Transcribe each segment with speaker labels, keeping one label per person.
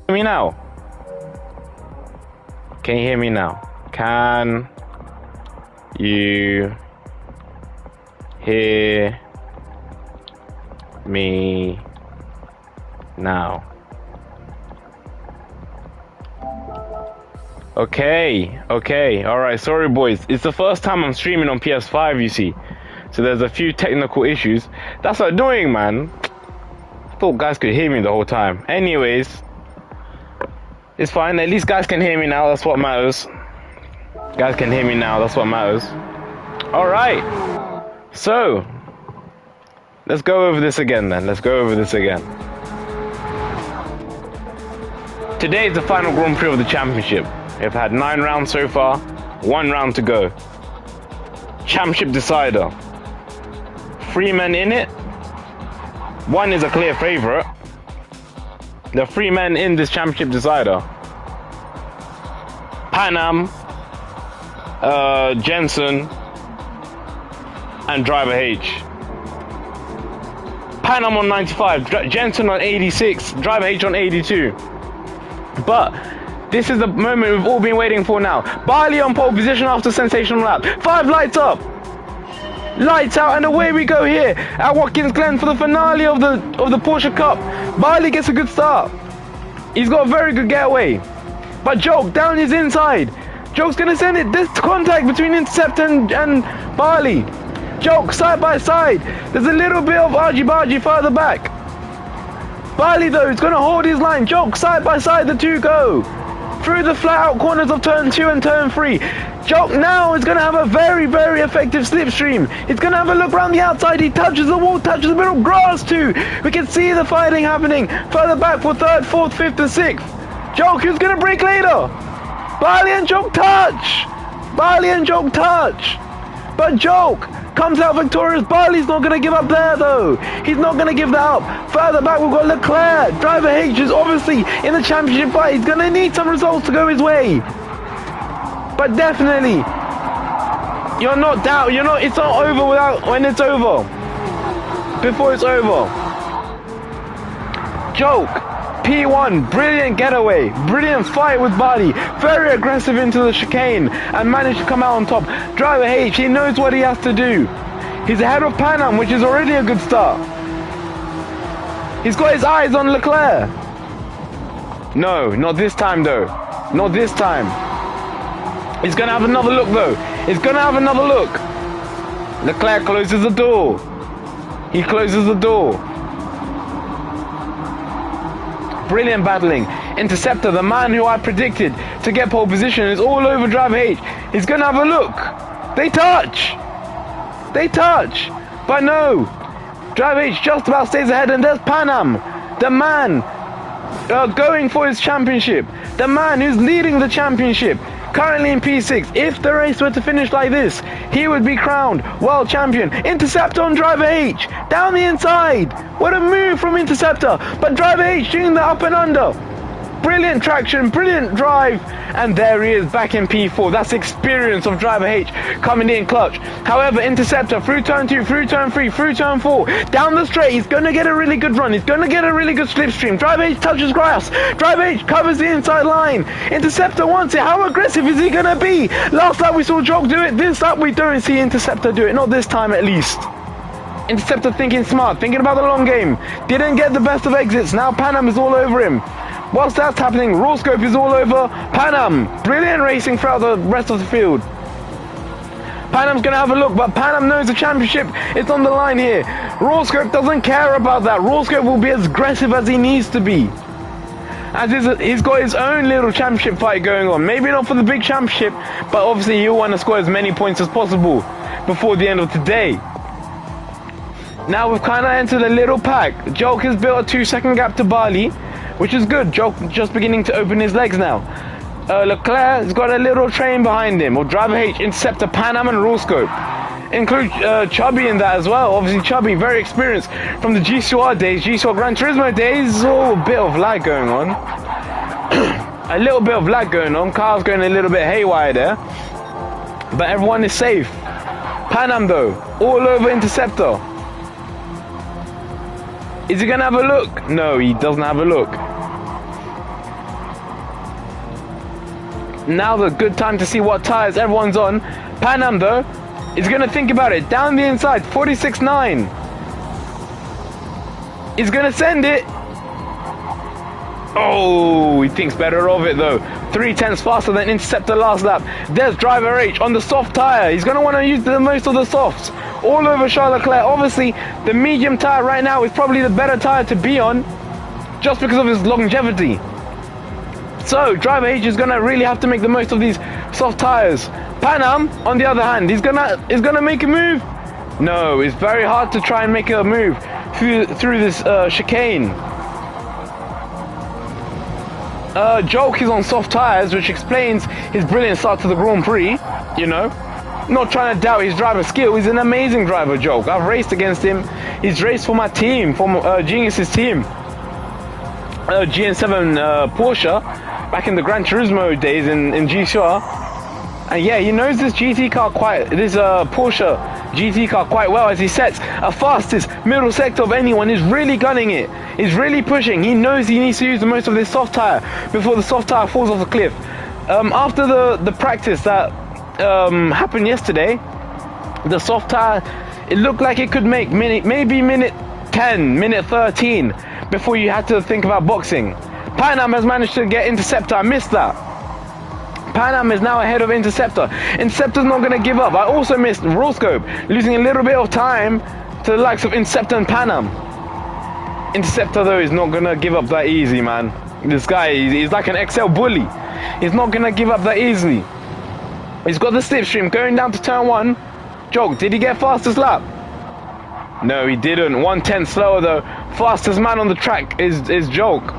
Speaker 1: Me now? Can you hear me now? Can you hear me now? Okay, alright, sorry boys. It's the first time I'm streaming on PS5, you see. So there's a few technical issues. That's annoying, man. I thought guys could hear me the whole time. Anyways, it's fine, at least guys can hear me now, that's what matters. Guys can hear me now, that's what matters. Alright, so, let's go over this again then, Today is the final Grand Prix of the championship. We've had 9 rounds so far, 1 round to go. Championship decider. 3 men in it. 1 is a clear favourite. The 3 men in this championship decider: Panam, Jensen, and Driver H. Panam on 95, Jensen on 86, Driver H on 82. But this is the moment we've all been waiting for now. Barley on pole position after sensational lap. 5 lights up, lights out, and away we go here at Watkins Glen for the finale of the Porsche Cup. Barley gets a good start. He's got a very good getaway. But Joke down his inside. Joke's gonna send it. This contact between Intercept and Barley. Joke side by side. There's a little bit of argy-bargy further back. Barley though is gonna hold his line. Joke side by side, the two go through the flat out corners of turn 2 and turn 3. Joke now is going to have a very, very effective slipstream. He's going to have a look around the outside. He touches the wall, touches a bit of grass too. We can see the fighting happening further back for 3rd, 4th, 5th and 6th. Joke who's going to break later. Barley and Joke touch. But Joke comes out victorious. Barley's not going to give up there though. He's not going to give that up. Further back we've got Leclerc. Driver H is obviously in the championship fight. He's going to need some results to go his way. But definitely, it's not over when it's over. Before it's over. Joke, P1, brilliant getaway, brilliant fight with Barley, very aggressive into the chicane, and managed to come out on top. Driver H, he knows what he has to do. He's ahead of Panam, which is already a good start. He's got his eyes on Leclerc. No, not this time though. Not this time. He's going to have another look though. Leclerc closes the door. He closes the door. Brilliant battling. Interceptor, the man who I predicted to get pole position, is all over Driver H. He's going to have a look. They touch. But no. Driver H just about stays ahead, and there's Panam, the man going for his championship. The man who's leading the championship. Currently in P6, if the race were to finish like this, he would be crowned world champion. Interceptor on Driver H, down the inside. What a move from Interceptor, but Driver H doing the up and under. Brilliant traction, brilliant drive, and there he is back in P4. That's experience of Driver H coming in clutch. However, Interceptor through turn 2, through turn 3, through turn 4, down the straight, he's going to get a really good run. He's going to get a really good slipstream. Driver H touches grass. Driver H covers the inside line. Interceptor wants it. How aggressive is he going to be? Last lap we saw Jock do it. This lap we don't see Interceptor do it. Not this time at least. Interceptor thinking smart, thinking about the long game. Didn't get the best of exits. Now Panam is all over him. Whilst that's happening, Raw Scope is all over Panam. Brilliant racing throughout the rest of the field. Panam's going to have a look, but Panam knows the championship is on the line here. Raw Scope doesn't care about that. Raw Scope will be as aggressive as he needs to be. As he's got his own little championship fight going on. Maybe not for the big championship, but obviously he'll want to score as many points as possible before the end of today. Now we've kind of entered a little pack. Joke has built a 2-second gap to Bali, which is good. Joke just beginning to open his legs now. Leclerc has got a little train behind him, or Driver H, Interceptor, Panam and Raw Scope. Include Chubby in that as well. Obviously Chubby, very experienced from the GCR days, GCR Gran Turismo days. Oh, a bit of lag going on. A little bit of lag going on. Car's going a little bit haywire there. But everyone is safe. Panam though, all over Interceptor. Is he going to have a look? No, he doesn't have a look. Now the good time to see what tyres everyone's on. Panam though is going to think about it. Down the inside, 46.9. He's going to send it. Oh, he thinks better of it though. 3/10 faster than Interceptor last lap. There's Driver H on the soft tyre. He's going to want to use the most of the softs. All over Charles Leclerc. Obviously, the medium tyre right now is probably the better tyre to be on, just because of his longevity. So, Driver H is going to really have to make the most of these soft tyres. Panam, on the other hand, he's gonna make a move. No, it's very hard to try and make a move through this chicane. Joke is on soft tyres, which explains his brilliant start to the Grand Prix, you know. Not trying to doubt his driver skill. He's an amazing driver, Joke. I've raced against him. He's raced for my team, for Genius's team. GN7 Porsche, back in the Gran Turismo days in GCR. And yeah, he knows this GT car Porsche GT car quite well, as he sets a fastest middle sector of anyone. He's really gunning it. He's really pushing. He knows he needs to use the most of this soft tyre before the soft tyre falls off the cliff. After the practice that happened yesterday, the soft tyre, it looked like it could make maybe minute 10, minute 13 before you had to think about boxing. Panam has managed to get Interceptor. I missed that. Panam is now ahead of Interceptor. Interceptor's not going to give up. I also missed Raw Scope, losing a little bit of time to the likes of Interceptor and Panam. Interceptor though is not going to give up that easy, man. This guy, he's like an XL bully. He's not going to give up that easily. He's got the slipstream going down to turn 1. Joke, did he get fastest lap? No, he didn't. 1/10 slower though. Fastest man on the track is Joke.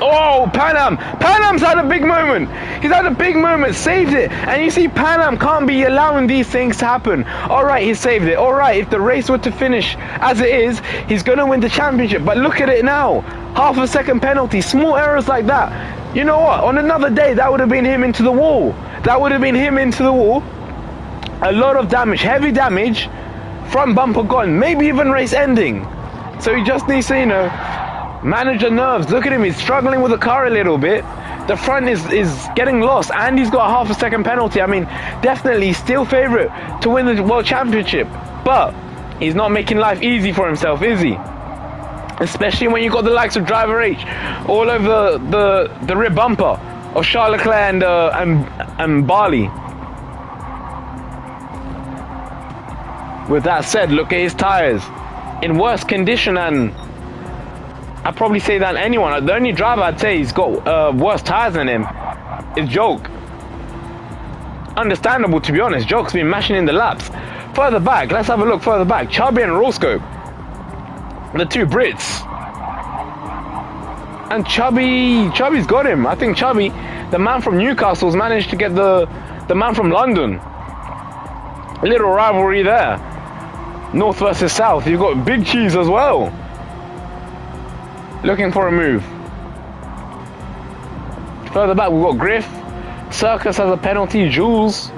Speaker 1: Oh, Panam! Panam's had a big moment. He's had a big moment, saved it. And you see, Panam can't be allowing these things to happen. All right, he saved it. All right, if the race were to finish as it is, he's going to win the championship. But look at it now. Half a second penalty. Small errors like that. You know what? On another day, that would have been him into the wall. That would have been him into the wall. A lot of damage, heavy damage. Front bumper gone. Maybe even race ending. So he just needs to, you know, manage the nerves. Look at him, he's struggling with the car a little bit. The front is getting lost, and he's got a half a second penalty. I mean, definitely still favourite to win the World Championship, but he's not making life easy for himself, is he? Especially when you've got the likes of Driver H all over the rear bumper of Charles Leclerc and Bali. With that said, look at his tyres. In worse condition, and I'd probably say than anyone. The only driver I'd say he's got worse tyres than him is Joke. Understandable, to be honest. Joke's been mashing in the laps. Further back, let's have a look further back. Chubby and Raw Scope, the two Brits. And Chubby's got him. I think Chubby, the man from Newcastle's managed to get the man from London. A little rivalry there. North versus South. You've got Big Cheese as well. Looking for a move. Further back, we've got Griff. Circus has a penalty. Jules.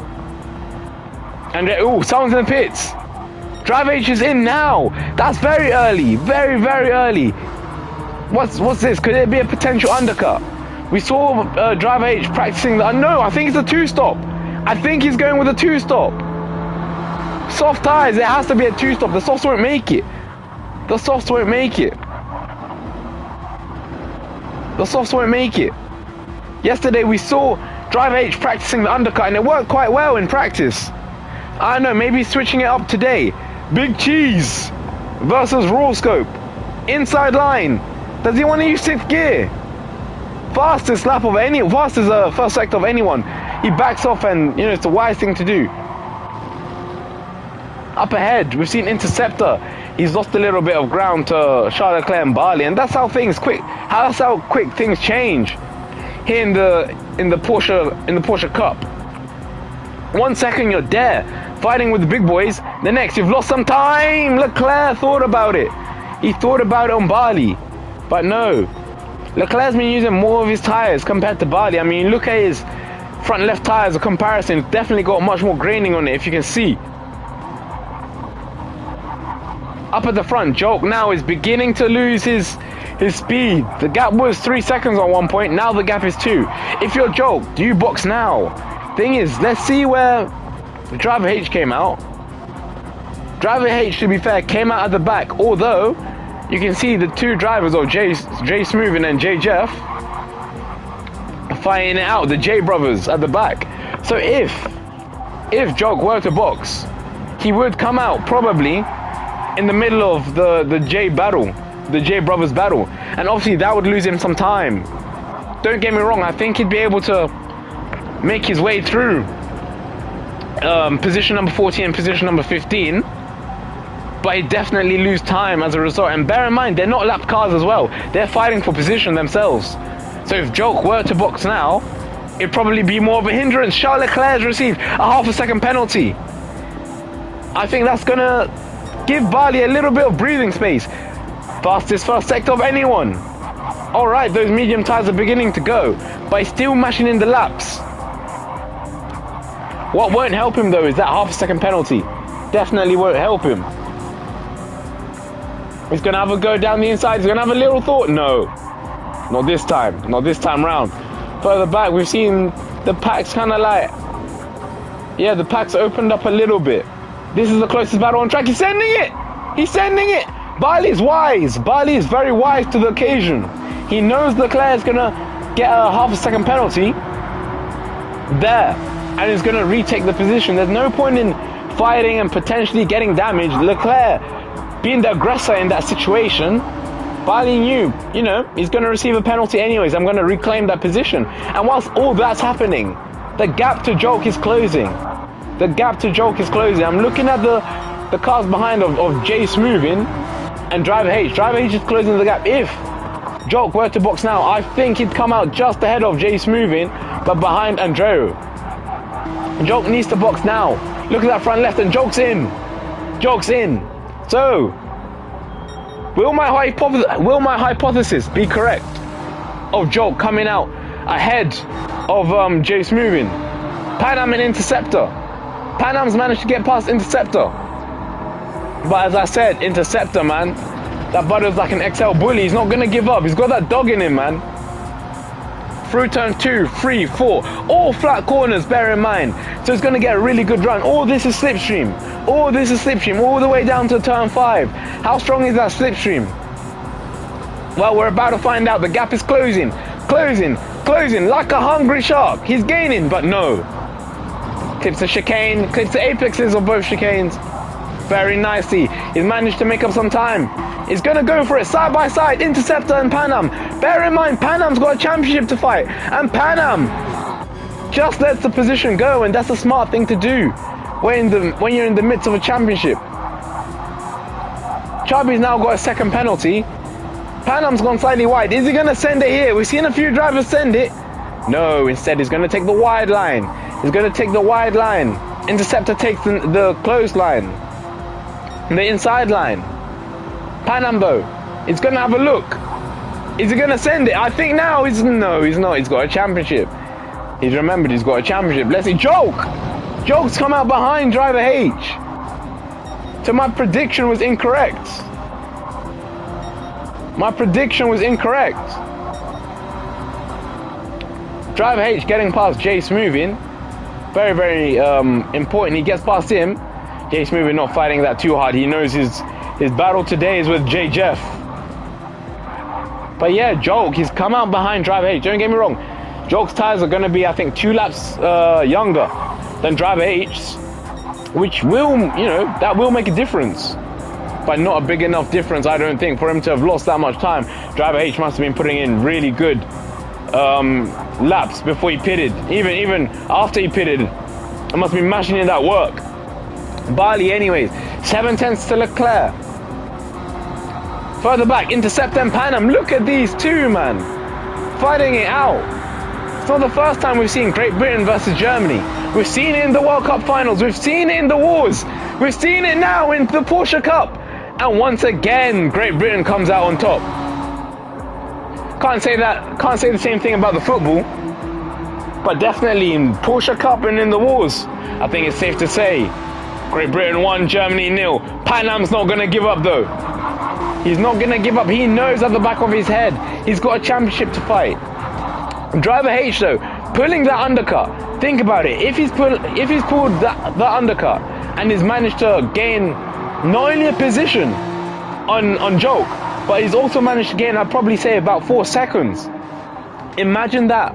Speaker 1: And oh, someone's in the pits. Drive H is in now. That's very early. Very, very early. What's this? Could it be a potential undercut? We saw Driver H practicing the... no, I think it's a 2-stop. I think he's going with a 2-stop. Soft tyres, it has to be a 2-stop. The softs won't make it. The softs won't make it. The softs won't make it. Yesterday we saw Driver H practicing the undercut and it worked quite well in practice. I don't know, maybe switching it up today. Big Cheese versus Raw Scope. Inside line. Does he want to use 6th gear? Fastest first sector of anyone. He backs off and, you know, it's the wise thing to do. Up ahead, we've seen Interceptor. He's lost a little bit of ground to Charles Leclerc and Barley, and that's how quick things change here in the Porsche Cup. 1 second you're there, fighting with the big boys. The next, you've lost some time. Leclerc thought about it. He thought about it on Barley, but no. Leclerc's been using more of his tires compared to Barley. I mean, look at his front left tire as a comparison. It's definitely got much more graining on it, if you can see. Up at the front, Joke now is beginning to lose his speed. The gap was 3 seconds at one point, now the gap is 2. If you're Joke, do you box now? Thing is, let's see where Driver H came out. Driver H, to be fair, came out at the back, although you can see the two drivers of J Smooth and J Jeff fighting it out, the J brothers at the back. So if Joke were to box, he would come out probably in the middle of the J battle, the J brothers battle, and obviously that would lose him some time. Don't get me wrong, I think he'd be able to make his way through position number 14 and position number 15, but he'd definitely lose time as a result. And bear in mind, they're not lapped cars as well, they're fighting for position themselves. So if Joke were to box now, it'd probably be more of a hindrance. Charles Leclerc has received a ½ second penalty. I think that's gonna give Barley a little bit of breathing space. Fastest first sector of anyone. Alright, those medium tires are beginning to go, but he's still mashing in the laps. What won't help him though is that ½ second penalty. Definitely won't help him. He's gonna have a go down the inside, he's gonna have a little thought. No, not this time, not this time round. Further back, we've seen the packs kind of like, yeah, the packs opened up a little bit. This is the closest battle on track. He's sending it! He's sending it! Barley's wise. Barley is very wise to the occasion. He knows Leclerc is going to get a ½ second penalty there, and he's going to retake the position. There's no point in fighting and potentially getting damaged. Leclerc being the aggressor in that situation, Barley knew, you know, he's going to receive a penalty anyways. I'm going to reclaim that position. And whilst all that's happening, the gap to Joke is closing. The gap to Joke is closing. I'm looking at the cars behind of J Smoothing and Driver H. Driver H is closing the gap. If Joke were to box now, I think he'd come out just ahead of J Smoothing, but behind Andreu. Joke needs to box now. Look at that front left, and Joke's in. Joke's in. So, will my hypothesis be correct of Joke coming out ahead of J Smoothing? Pan Am and Interceptor. Pan Am's managed to get past Interceptor. But as I said, Interceptor, man, that buddy's like an XL bully. He's not going to give up. He's got that dog in him, man. Through turn 2, 3, 4. All flat corners, bear in mind. So it's going to get a really good run. All this is slipstream. All this is slipstream. All the way down to turn 5. How strong is that slipstream? Well, we're about to find out. The gap is closing. Closing. Closing like a hungry shark. He's gaining, but no. Clips the chicane, clips the apexes of both chicanes. Very nicely. He's managed to make up some time. He's going to go for it side by side, Interceptor and Pan Am. Bear in mind, Pan Am's got a championship to fight. And Pan Am just lets the position go, and that's a smart thing to do when you're in the midst of a championship. Chubby's now got a second penalty. Pan Am's gone slightly wide. Is he going to send it here? We've seen a few drivers send it. No, instead he's going to take the wide line. He's going to take the wide line. Interceptor takes the close line. The inside line. Pan Am though, he's going to have a look. Is he going to send it? I think now no, he's not. He's got a championship. He's remembered he's got a championship. Let's see. Joke! Joke's come out behind Driver H. So my prediction was incorrect. My prediction was incorrect. Driver H getting past J Smoothing. Very, very important. He gets past him. J Smoothing not fighting that too hard. He knows his battle today is with J Jeff. But yeah, Joke, he's come out behind Driver H. Don't get me wrong. Joke's tyres are going to be, I think, 2 laps younger than Driver H's, which will, you know, that will make a difference. But not a big enough difference, I don't think, for him to have lost that much time. Driver H must have been putting in really good laps before he pitted. Even after he pitted, I must be mashing in that work. Barley, anyways, 7/10 to Leclerc. Further back, Intercept and Panam. Look at these two, man, fighting it out. It's not the first time we've seen Great Britain versus Germany. We've seen it in the World Cup finals. We've seen it in the wars. We've seen it now in the Porsche Cup. And once again, Great Britain comes out on top. Can't say the same thing about the football, but definitely in Porsche Cup and in the wars, I think it's safe to say Great Britain 1, Germany 0. Panam's not going to give up though. He's not going to give up. He knows at the back of his head he's got a championship to fight. Driver H though, pulling that undercut. Think about it. If he's pulled that undercut and he's managed to gain not only a position on Joke, but he's also managed to gain, I'd probably say, about 4 seconds. Imagine that.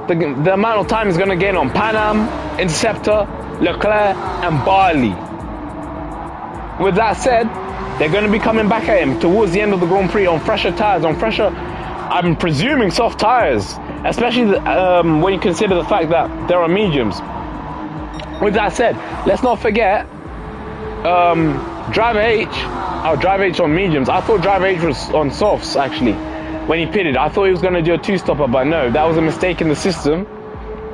Speaker 1: The amount of time he's going to gain on Panam, Interceptor, Leclerc and Barley. With that said, they're going to be coming back at him towards the end of the Grand Prix on fresher tyres, on fresher, I'm presuming, soft tyres, especially when you consider the fact that there are mediums. With that said, let's not forget Driver H on mediums. I thought Driver H was on softs actually when he pitted. I thought he was going to do a 2-stopper, but no, that was a mistake in the system.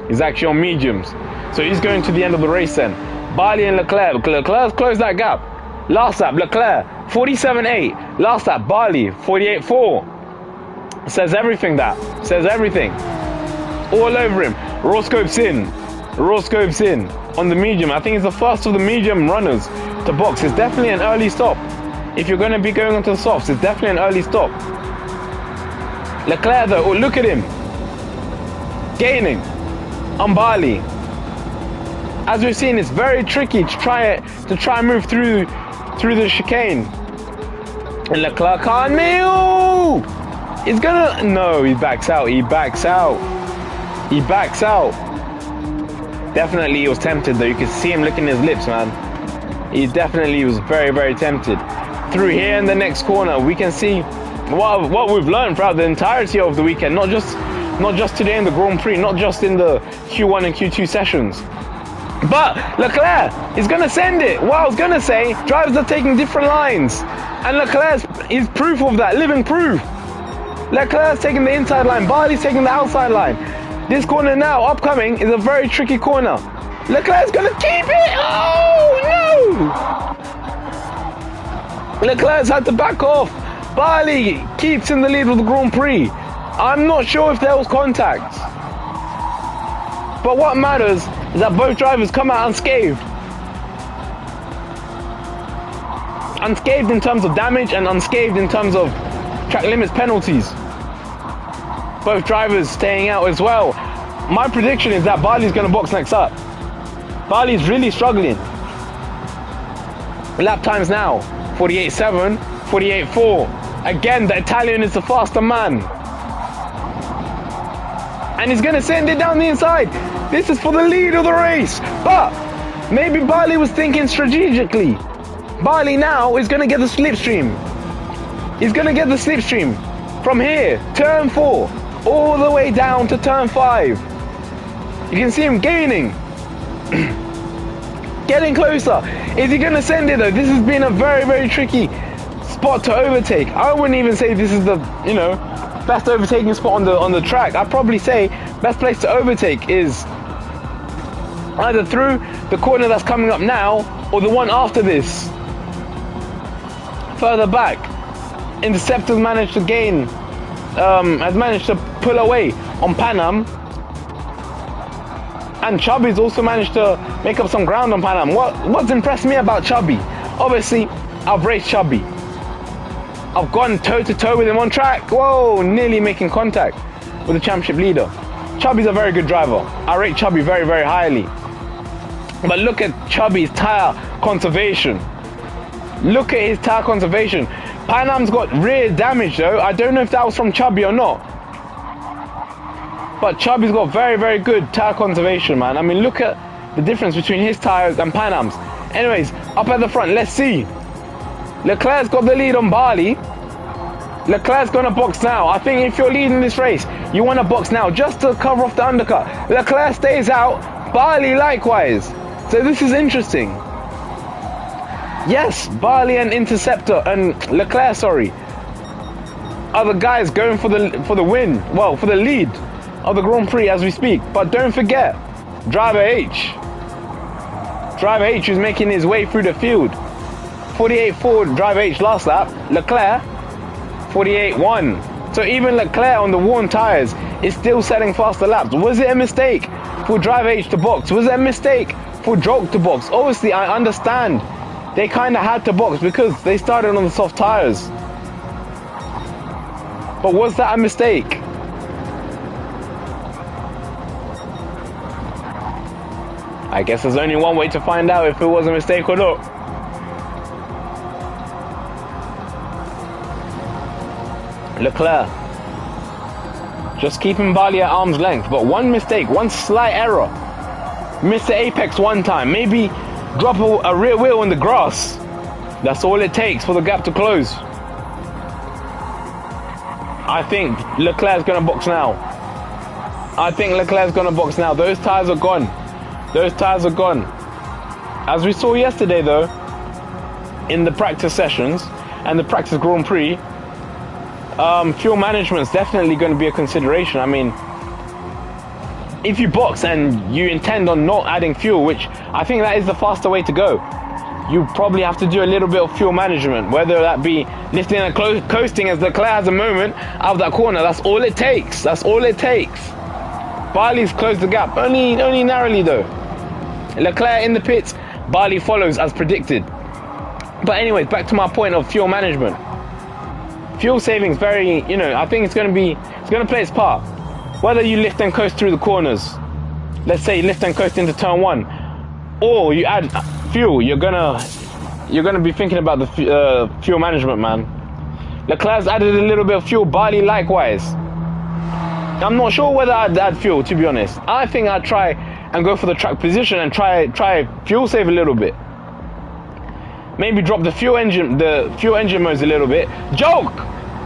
Speaker 1: He's actually on mediums. So he's going to the end of the race then. Barley and Leclerc. Leclerc's closed that gap. Last lap, Leclerc 47.8. Last lap, Barley 48.4. Says everything that. Says everything. All over him. Raw scopes in. On the medium. I think he's the first of the medium runners to box. It's definitely an early stop. If you're going to be going onto the softs, it's definitely an early stop. Leclerc though, look at him. Gaining on Barley. As we've seen, it's very tricky to try and move through the chicane. And Leclerc can't move. He's gonna, no, he backs out. Definitely he was tempted though. You could see him licking his lips, man. He definitely was very, very tempted. Through here in the next corner, we can see what we've learned throughout the entirety of the weekend. Not just today in the Grand Prix, not just in the Q1 and Q2 sessions. But Leclerc is going to send it. What I was going to say, drivers are taking different lines. And Leclerc is proof of that, living proof. Leclerc's taking the inside line, Barley's taking the outside line. This corner now, upcoming, is a very tricky corner. Leclerc's going to keep it. Oh, no! Leclerc's had to back off. Barley keeps in the lead of the Grand Prix. I'm not sure if there was contact. But what matters is that both drivers come out unscathed. Unscathed in terms of damage and unscathed in terms of track limits penalties. Both drivers staying out as well. My prediction is that Barley's going to box next up. Barley's really struggling. Lap times now, 48.7, 48.4. Again, the Italian is the faster man. And he's going to send it down the inside. This is for the lead of the race. But maybe Barley was thinking strategically. Barley now is going to get the slipstream. He's going to get the slipstream from here, turn 4, all the way down to turn 5. You can see him gaining. Getting closer. Is he going to send it though? This has been a very, very tricky spot to overtake. I wouldn't even say this is the, best overtaking spot on the track. I'd probably say best place to overtake is either through the corner that's coming up now or the one after this. Further back, Interceptor's managed to gain, has managed to pull away on Panam, and Chubby's also managed to make up some ground on Panam. What's impressed me about Chubby? Obviously, I've raced Chubby. I've gone toe-to-toe with him on track. Whoa, nearly making contact with the championship leader. Chubby's a very good driver. I rate Chubby very, very highly. But look at Chubby's tyre conservation. Look at his tyre conservation. Panam's got rear damage though. I don't know if that was from Chubby or not. But Chubby's got very, very good tire conservation, man. I mean, look at the difference between his tires and Panam's. Anyways, up at the front, let's see. Leclerc's got the lead on Barley. Leclerc's gonna box now. I think if you're leading this race, you want to box now just to cover off the undercut. Leclerc stays out, Barley likewise. So this is interesting. Yes, Barley and Interceptor and Leclerc, sorry, are the guys going for the win. Well, for the lead of the Grand Prix as we speak. But don't forget, Driver H. Driver H is making his way through the field. 48.4 Driver H last lap. Leclerc 48.1. So even Leclerc on the worn tyres is still setting faster laps. Was it a mistake for Driver H to box? Was it a mistake for Joke to box? Obviously, I understand they kind of had to box because they started on the soft tyres. But was that a mistake? I guess there's only one way to find out if it was a mistake or not. Leclerc just keeping Barley at arm's length, but one mistake, one slight error, missed the apex one time, maybe drop a rear wheel in the grass. That's all it takes for the gap to close. I think Leclerc's gonna box now. I think Leclerc's gonna box now. Those tires are gone. Those tires are gone. As we saw yesterday though, in the practice sessions and the practice Grand Prix, fuel management is definitely going to be a consideration. I mean, if you box and you intend on not adding fuel, which I think that is the faster way to go, you probably have to do a little bit of fuel management, whether that be lifting and coasting as Leclerc has a moment out of that corner. That's all it takes. That's all it takes. Barley's closed the gap, only narrowly though. Leclerc in the pits, Barley follows as predicted. But anyways, back to my point of fuel management. Fuel savings very, I think it's going to play its part. Whether you lift and coast through the corners, let's say you lift and coast into turn 1, or you add fuel, you're gonna be thinking about the fuel management, man. Leclerc's added a little bit of fuel, Barley likewise. I'm not sure whether I'd add fuel, to be honest. I think I'd try and go for the track position and try fuel save a little bit. Maybe drop the fuel engine modes a little bit. Joke!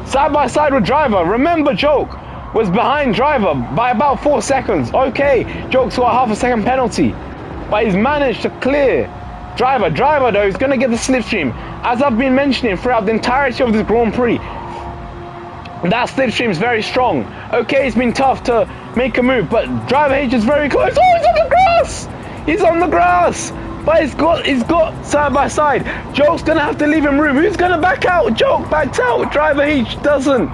Speaker 1: Side by side with Driver. Remember, Joke was behind Driver by about 4 seconds. Okay, Joke's got a half a second penalty, but he's managed to clear Driver. Driver, though, is going to get the slipstream. As I've been mentioning throughout the entirety of this Grand Prix, that slipstream is very strong. Okay, it's been tough to make a move, but Driver H is very close. Oh, he's on the grass! He's on the grass! But he's got side by side. Joke's gonna have to leave him room. Who's gonna back out? Joke backs out. Driver H doesn't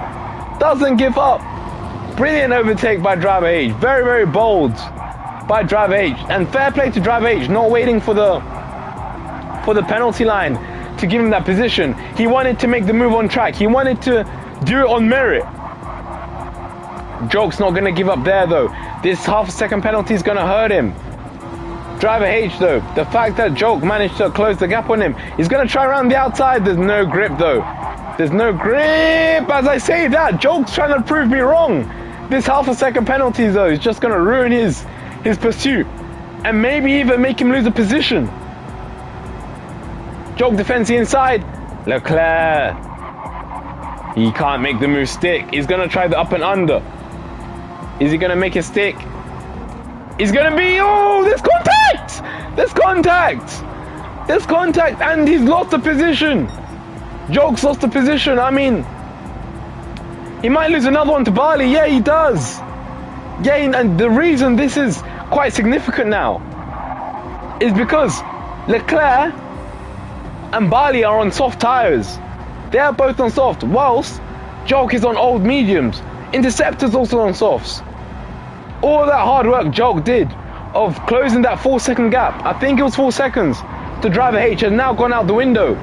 Speaker 1: give up. Brilliant overtake by Driver H. Very, very bold by Driver H. And fair play to Driver H, not waiting for the penalty line to give him that position. He wanted to make the move on track. He wanted to do it on merit. Joke's not gonna give up there though. This half a second penalty is gonna hurt him. Driver H though, the fact that Joke managed to close the gap on him, he's going to try around the outside. There's no grip though. There's no grip. As I say that, Joke's trying to prove me wrong. This half a second penalty though is just going to ruin his pursuit and maybe even make him lose a position. Joke defends the inside. Leclerc, he can't make the move stick. He's going to try the up and under. Is he going to make it stick? He's going to be, oh, there's contact! There's contact! There's contact, and he's lost the position. Joke's lost the position. I mean, he might lose another one to Barley. Yeah, he does. Yeah, and the reason this is quite significant now is because Leclerc and Barley are on soft tyres. They are both on soft, whilst Joke is on old mediums. Interceptor's also on softs. All that hard work Joke did of closing that 4 second gap, I think it was 4 seconds, to Driver H has now gone out the window.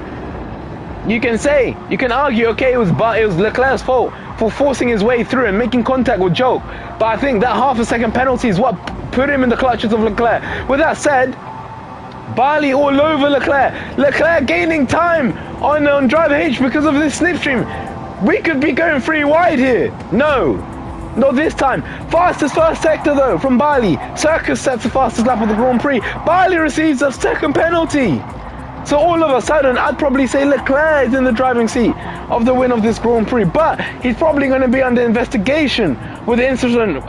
Speaker 1: You can argue, okay, it was Leclerc's fault for forcing his way through and making contact with Joke, but I think that half a second penalty is what put him in the clutches of Leclerc. With that said, Barley all over Leclerc. Leclerc gaining time on driver H because of this slipstream. We could be going 3 wide here. No, not this time. Fastest first sector though from Barley. Circus sets the fastest lap of the Grand Prix. Barley receives a second penalty. So all of a sudden, I'd probably say Leclerc is in the driving seat of the win of this Grand Prix. But he's probably going to be under investigation with the incident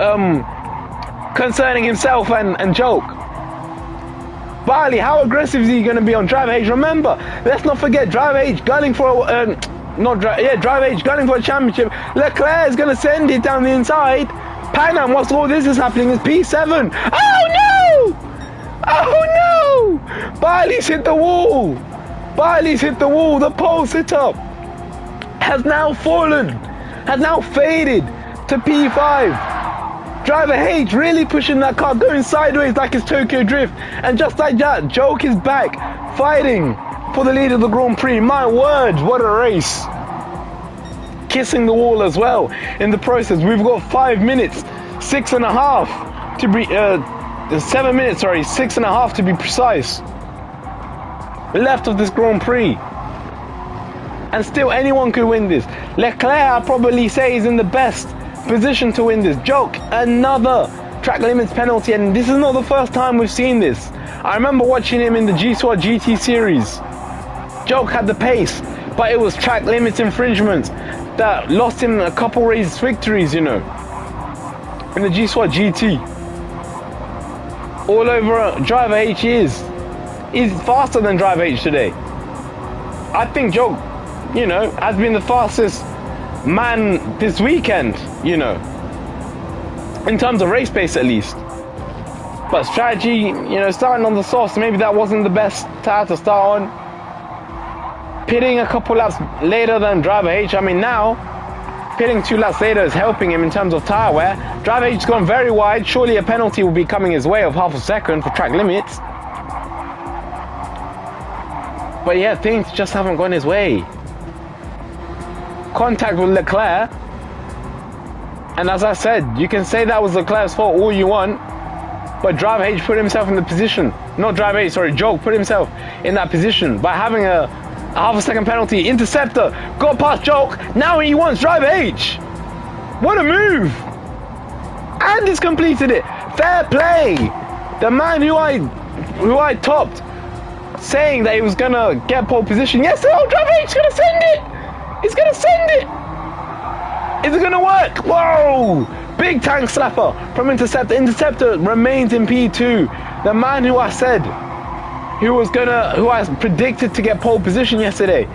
Speaker 1: concerning himself and Joke. Barley, how aggressive is he going to be on driver H? Remember, let's not forget driver H gunning for driver H gunning for a championship. Leclerc is going to send it down the inside. Pan Am, whilst all this is happening, is P7. Oh no! Oh no! Barley's hit the wall. Barley's hit the wall. The pole sit-up has now fallen, has now faded to P5. Driver H really pushing that car, going sideways like it's Tokyo Drift. And just like that, Joke is back, fighting for the lead of the Grand Prix. My word, what a race. Kissing the wall as well in the process. We've got 5 minutes, 6.5 to be, 7 minutes, sorry, 6.5 to be precise, left of this Grand Prix. And still anyone could win this. Leclerc, I'd probably say, is in the best position to win this. Joke, another track limits penalty, and this is not the first time we've seen this. I remember watching him in the G-Squad GT series. Joke had the pace, but it was track limits infringement that lost him a couple race victories, you know, in the G-Squad GT. All over driver H is faster than driver H today. I think Joke, you know, has been the fastest man this weekend, you know, in terms of race pace at least. But strategy, you know, starting on the sauce, maybe that wasn't the best tire to start on. Pitting a couple laps later than driver H. I mean, now pitting 2 laps later is helping him in terms of tire wear. Driver H has gone very wide. Surely a penalty will be coming his way of half a second for track limits. But yeah, things just haven't gone his way. Contact with Leclerc, and as I said, you can say that was Leclerc's fault all you want, but driver H put himself in the position, not driver H, sorry, Joke put himself in that position by having a half a second penalty. Interceptor got past Joke, now he wants driver H. What a move! And he's completed it. Fair play. The man who I topped saying that he was gonna get pole position, yes, oh, driver H is gonna send it. He's going to send it! Is it going to work? Whoa! Big tank slapper from Interceptor. Interceptor remains in P2. The man who I said, who I predicted to get pole position yesterday,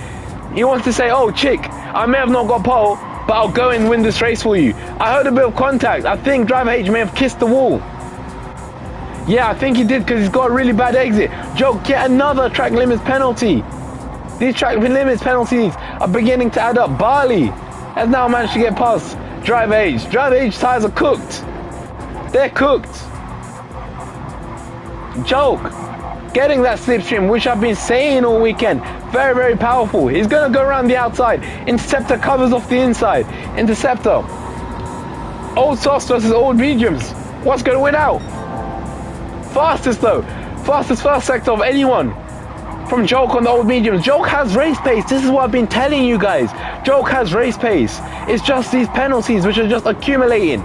Speaker 1: he wants to say, oh, chick, I may have not got pole, but I'll go and win this race for you. I heard a bit of contact. I think driver H may have kissed the wall. Yeah, I think he did because he's got a really bad exit. Joke, get another track limits penalty. These track limits penalties are beginning to add up. Barley has now managed to get past driver H. Driver H tires are cooked. They're cooked. Joke getting that slipstream, which I've been saying all weekend. Very, very powerful. He's going to go around the outside. Interceptor covers off the inside. Interceptor. Old softs versus old mediums. What's going to win out? Fastest though. Fastest first sector of anyone. From Joke on the old mediums. Joke has race pace. This is what I've been telling you guys. Joke has race pace. It's just these penalties which are just accumulating.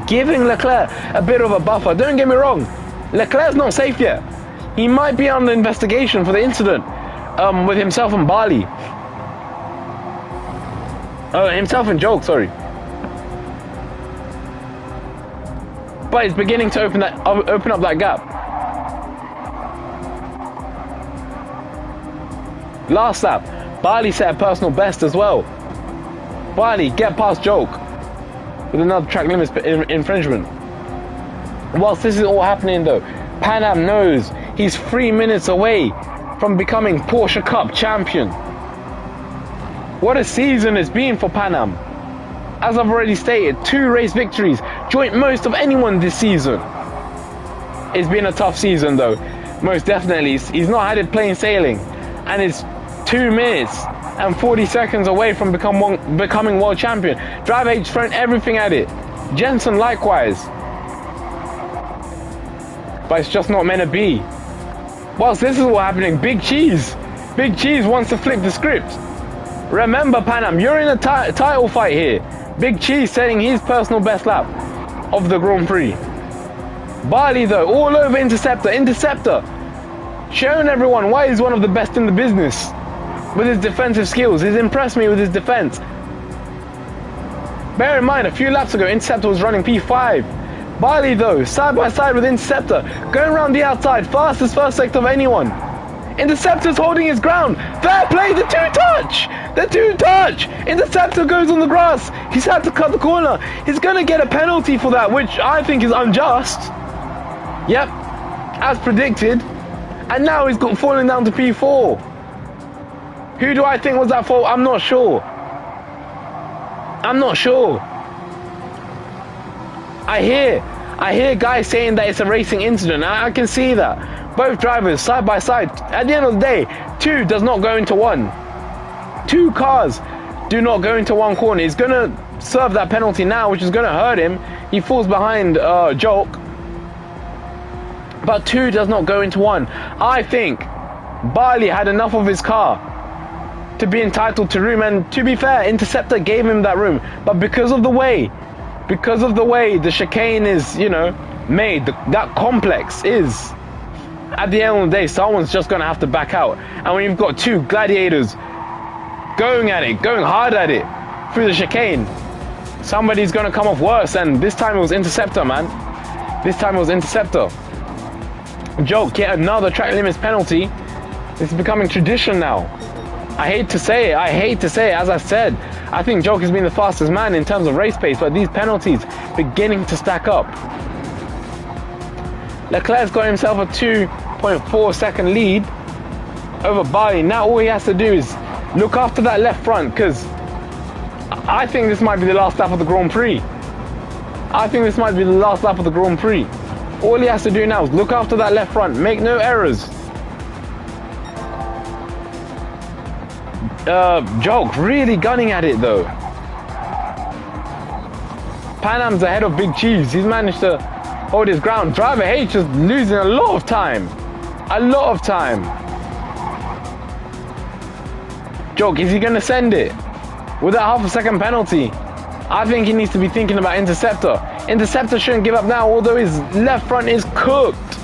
Speaker 1: Giving Leclerc a bit of a buffer. Don't get me wrong. Leclerc's not safe yet. He might be under investigation for the incident with himself and Barley. Himself and Joke, sorry. But it's beginning to open up that gap. Last lap, Barley set a personal best as well. Barley, get past Joke with another track limits infringement. Whilst this is all happening though, Pan Am knows he's 3 minutes away from becoming Porsche Cup champion. What a season it's been for Pan Am. As I've already stated, 2 race victories, joint most of anyone this season. It's been a tough season though, most definitely. He's not had it plain sailing, and it's 2 minutes and 40 seconds away from becoming world champion. Driver H thrown everything at it. Jensen likewise. But it's just not meant to be. Whilst this is all happening, Big Cheese wants to flip the script. Remember, Panam, you're in a title fight here. Big Cheese setting his personal best lap of the Grand Prix. Barley, though, all over Interceptor, showing everyone why he's one of the best in the business with his defensive skills. He's impressed me with his defense. Bear in mind, a few laps ago, Interceptor was running P5. Barley, though, side by side with Interceptor, going around the outside, fastest first sector of anyone. Interceptor's holding his ground. Fair play, the two-touch! Interceptor goes on the grass. He's had to cut the corner. He's going to get a penalty for that, which I think is unjust. Yep, as predicted. And now he's got falling down to P4. Who do I think was at fault? I'm not sure. I hear guys saying that it's a racing incident. I can see that. Both drivers side by side. At the end of the day, two does not go into one. Two cars do not go into one corner. He's gonna serve that penalty now, which is gonna hurt him. He falls behind Joke. But two does not go into one. I think Barley had enough of his car to be entitled to room, and to be fair, Interceptor gave him that room. But because of the way the chicane is, made, that complex is, at the end of the day, someone's just gonna have to back out. And when you've got two gladiators going hard at it through the chicane, somebody's gonna come off worse. And this time it was Interceptor, man. Joke, yet another track limits penalty. It's becoming tradition now. I hate to say it, as I said, I think Joke has been the fastest man in terms of race pace, but these penalties beginning to stack up. Leclerc's got himself a 2.4 second lead over Barley. Now all he has to do is look after that left front, because I think this might be the last lap of the Grand Prix. All he has to do now is look after that left front, make no errors. Joke really gunning at it though. Panam's ahead of Big Cheese. He's managed to hold his ground. Driver H is losing a lot of time. Joke, is he going to send it with that half a second penalty? I think he needs to be thinking about Interceptor. Interceptor shouldn't give up now, although his left front is cooked.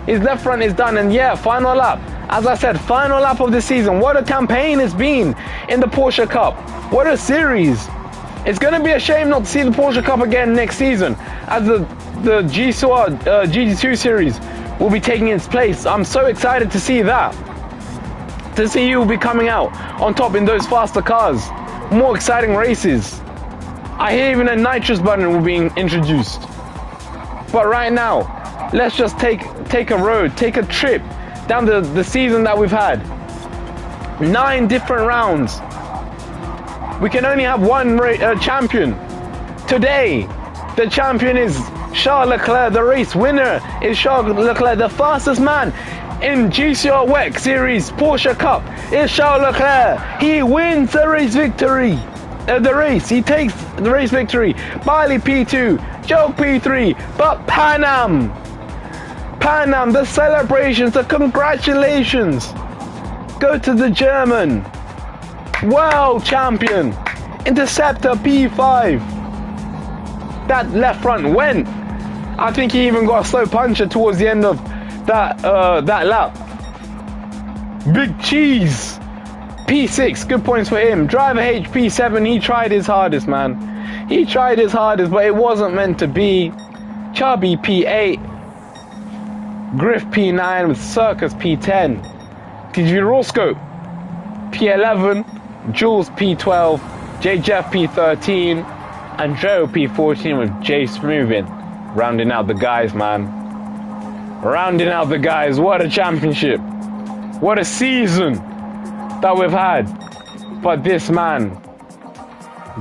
Speaker 1: His left front is done, and yeah, final lap. As I said, final lap of the season. What a campaign it's been in the Porsche Cup. What a series. It's going to be a shame not to see the Porsche Cup again next season, as the GT2 series will be taking its place. I'm so excited to see that. To see you will be coming out on top in those faster cars. More exciting races. I hear even a nitrous button will be introduced. But right now, let's just take a trip down the season that we've had. 9 different rounds. We can only have one champion. Today, the champion is Charles Leclerc. The race winner is Charles Leclerc. The fastest man in GCR WEC Series Porsche Cup is Charles Leclerc. He wins the race victory. He takes the race victory. Barley P2, Joke P3, but Panam, the celebrations, the congratulations go to the German world champion, Interceptor P5. That left front went. I think he even got a slow puncher towards the end of that lap. Big Cheese P6, good points for him. Driver H P7, he tried his hardest, man. He tried his hardest, but it wasn't meant to be. Chubby P8, Griff P9 with Circus P10, TG Roscope P11, Jules P12, J Jeff P13, and Joe P14 with J Smoothin rounding out the guys, man. Rounding out the guys. What a championship. What a season that we've had. But this man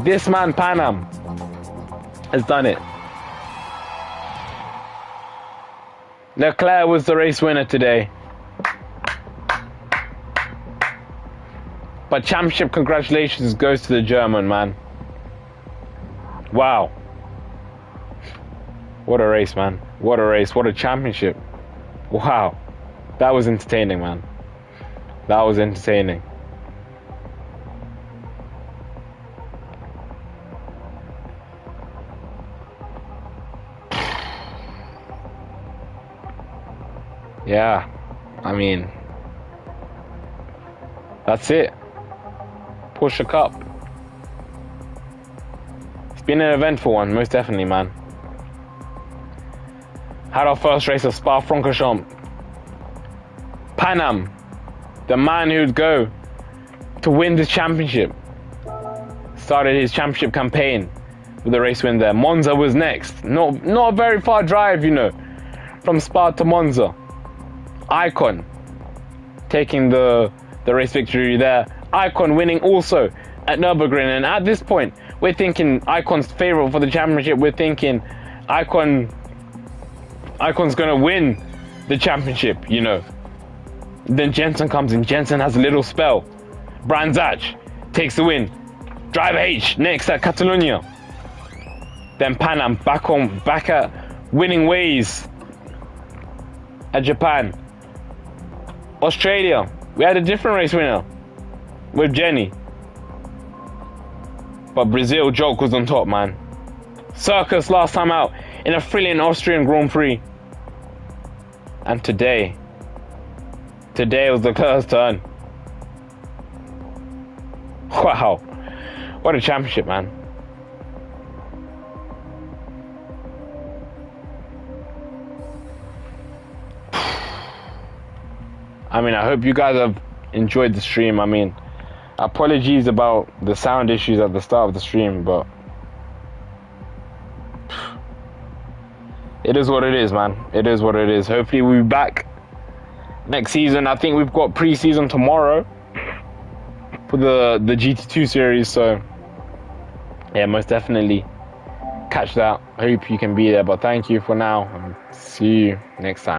Speaker 1: Panam has done it. Leclerc was the race winner today. But championship congratulations goes to the German, man. Wow. What a race, man. What a race. What a championship. Wow. That was entertaining, man. That was entertaining. Yeah, I mean, that's it. Porsche Cup. It's been an eventful one, most definitely, man. Had our first race of Spa-Francorchamps. Pan Am, the man who'd go to win this championship, started his championship campaign with a race win there. Monza was next. Not a very far drive, you know, from Spa to Monza. Icon taking the race victory there. Icon winning also at Nürburgring, and at this point we're thinking Icon's favourite for the championship. We're thinking Icon's gonna win the championship, you know. Then Jensen comes in. Jensen has a little spell. Brands Hatch takes the win. Driver H next at Catalonia. Then Pan Am back at winning ways at Japan. Australia, we had a different race winner with Jenny. But Brazil, Joke was on top, man. Circus last time out in a thrilling Austrian Grand Prix. And today was the first turn. Wow, what a championship, man. I mean, I hope you guys have enjoyed the stream. I mean, apologies about the sound issues at the start of the stream, but it is what it is, man. It is what it is. Hopefully we'll be back next season. I think we've got pre-season tomorrow for the GT2 series, so yeah, most definitely catch that. I hope you can be there, but thank you for now, and see you next time.